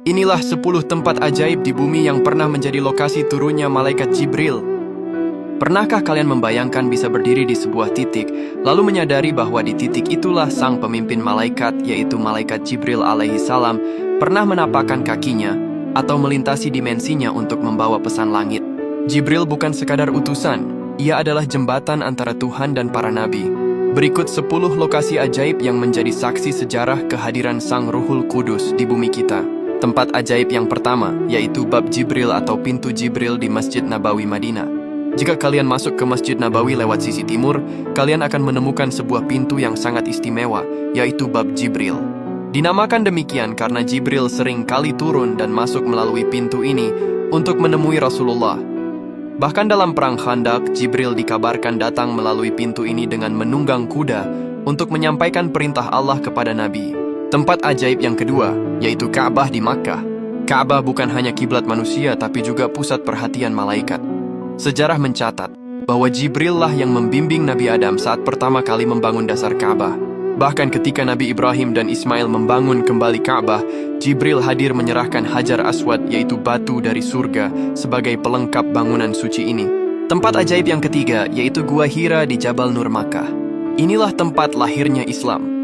Inilah 10 tempat ajaib di bumi yang pernah menjadi lokasi turunnya malaikat Jibril. Pernahkah kalian membayangkan bisa berdiri di sebuah titik, lalu menyadari bahwa di titik itulah sang pemimpin malaikat, yaitu malaikat Jibril alaihi salam, pernah menapakkan kakinya atau melintasi dimensinya untuk membawa pesan langit? Jibril bukan sekadar utusan, ia adalah jembatan antara Tuhan dan para nabi. Berikut 10 lokasi ajaib yang menjadi saksi sejarah kehadiran Sang Ruhul Kudus di bumi kita. Tempat ajaib yang pertama, yaitu Bab Jibril atau Pintu Jibril di Masjid Nabawi, Madinah. Jika kalian masuk ke Masjid Nabawi lewat sisi timur, kalian akan menemukan sebuah pintu yang sangat istimewa, yaitu Bab Jibril. Dinamakan demikian karena Jibril sering kali turun dan masuk melalui pintu ini untuk menemui Rasulullah. Bahkan dalam Perang Khandaq, Jibril dikabarkan datang melalui pintu ini dengan menunggang kuda untuk menyampaikan perintah Allah kepada Nabi. Tempat ajaib yang kedua, yaitu Ka'bah di Makkah. Ka'bah bukan hanya kiblat manusia, tapi juga pusat perhatian malaikat. Sejarah mencatat bahwa Jibril lah yang membimbing Nabi Adam saat pertama kali membangun dasar Ka'bah. Bahkan ketika Nabi Ibrahim dan Ismail membangun kembali Ka'bah, Jibril hadir menyerahkan Hajar Aswad, yaitu batu dari surga, sebagai pelengkap bangunan suci ini. Tempat ajaib yang ketiga, yaitu Gua Hira di Jabal Nur Makkah. Inilah tempat lahirnya Islam.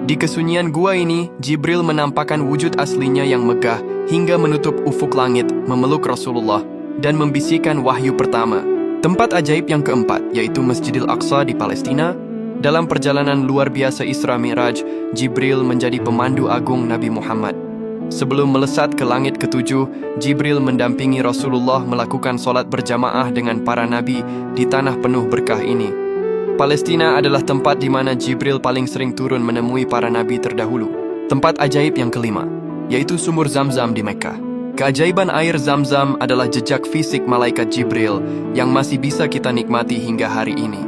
Di kesunyian gua ini, Jibril menampakkan wujud aslinya yang megah hingga menutup ufuk langit, memeluk Rasulullah, dan membisikkan wahyu pertama. Tempat ajaib yang keempat, yaitu Masjidil Aqsa di Palestina. Dalam perjalanan luar biasa Isra Mi'raj, Jibril menjadi pemandu agung Nabi Muhammad. Sebelum melesat ke langit ketujuh, Jibril mendampingi Rasulullah melakukan sholat berjamaah dengan para nabi di tanah penuh berkah ini. Palestina adalah tempat di mana Jibril paling sering turun menemui para nabi terdahulu. Tempat ajaib yang kelima, yaitu Sumur Zamzam di Mekah. Keajaiban air Zamzam adalah jejak fisik malaikat Jibril yang masih bisa kita nikmati hingga hari ini.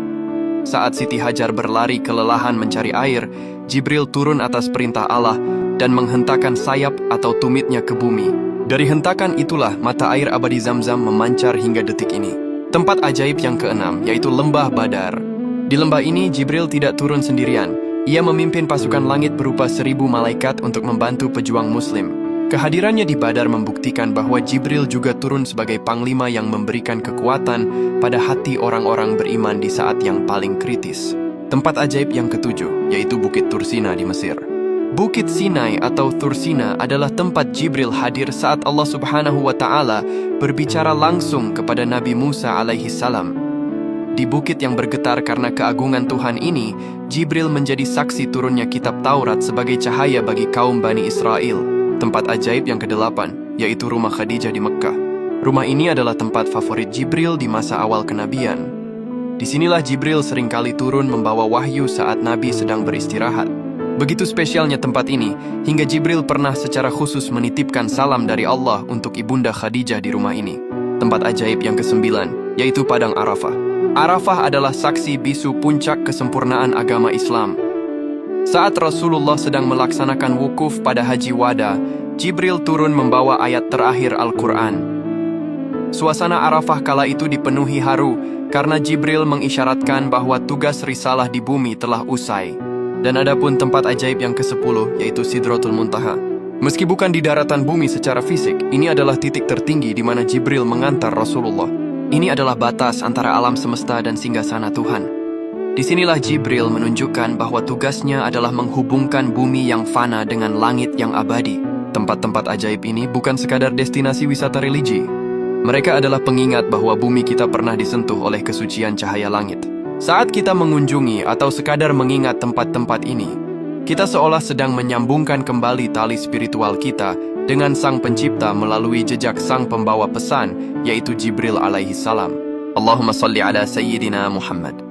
Saat Siti Hajar berlari kelelahan mencari air, Jibril turun atas perintah Allah dan menghentakkan sayap atau tumitnya ke bumi. Dari hentakan itulah mata air abadi Zamzam memancar hingga detik ini. Tempat ajaib yang keenam, yaitu Lembah Badar. Di lembah ini, Jibril tidak turun sendirian. Ia memimpin pasukan langit berupa 1000 malaikat untuk membantu pejuang muslim. Kehadirannya di Badar membuktikan bahwa Jibril juga turun sebagai panglima yang memberikan kekuatan pada hati orang-orang beriman di saat yang paling kritis. Tempat ajaib yang ketujuh, yaitu Bukit Tursina di Mesir. Bukit Sinai atau Tursina adalah tempat Jibril hadir saat Allah Subhanahu wa Ta'ala berbicara langsung kepada Nabi Musa alaihi salam. Di bukit yang bergetar karena keagungan Tuhan ini, Jibril menjadi saksi turunnya kitab Taurat sebagai cahaya bagi kaum Bani Israel. Tempat ajaib yang kedelapan, yaitu Rumah Khadijah di Mekkah. Rumah ini adalah tempat favorit Jibril di masa awal kenabian. Disinilah Jibril seringkali turun membawa wahyu saat Nabi sedang beristirahat. Begitu spesialnya tempat ini, hingga Jibril pernah secara khusus menitipkan salam dari Allah untuk Ibunda Khadijah di rumah ini. Tempat ajaib yang kesembilan, yaitu Padang Arafah. Arafah adalah saksi bisu puncak kesempurnaan agama Islam. Saat Rasulullah sedang melaksanakan wukuf pada Haji Wada, Jibril turun membawa ayat terakhir Al-Quran. Suasana Arafah kala itu dipenuhi haru karena Jibril mengisyaratkan bahwa tugas risalah di bumi telah usai. Dan adapun tempat ajaib yang ke-10, yaitu Sidratul Muntaha. Meski bukan di daratan bumi secara fisik, ini adalah titik tertinggi di mana Jibril mengantar Rasulullah. Ini adalah batas antara alam semesta dan singgasana Tuhan. Disinilah Jibril menunjukkan bahwa tugasnya adalah menghubungkan bumi yang fana dengan langit yang abadi. Tempat-tempat ajaib ini bukan sekadar destinasi wisata religi. Mereka adalah pengingat bahwa bumi kita pernah disentuh oleh kesucian cahaya langit. Saat kita mengunjungi atau sekadar mengingat tempat-tempat ini, kita seolah sedang menyambungkan kembali tali spiritual kita dengan Sang Pencipta melalui jejak Sang Pembawa pesan, yaitu Jibril alaihi salam. Allahumma salli ala Sayyidina Muhammad.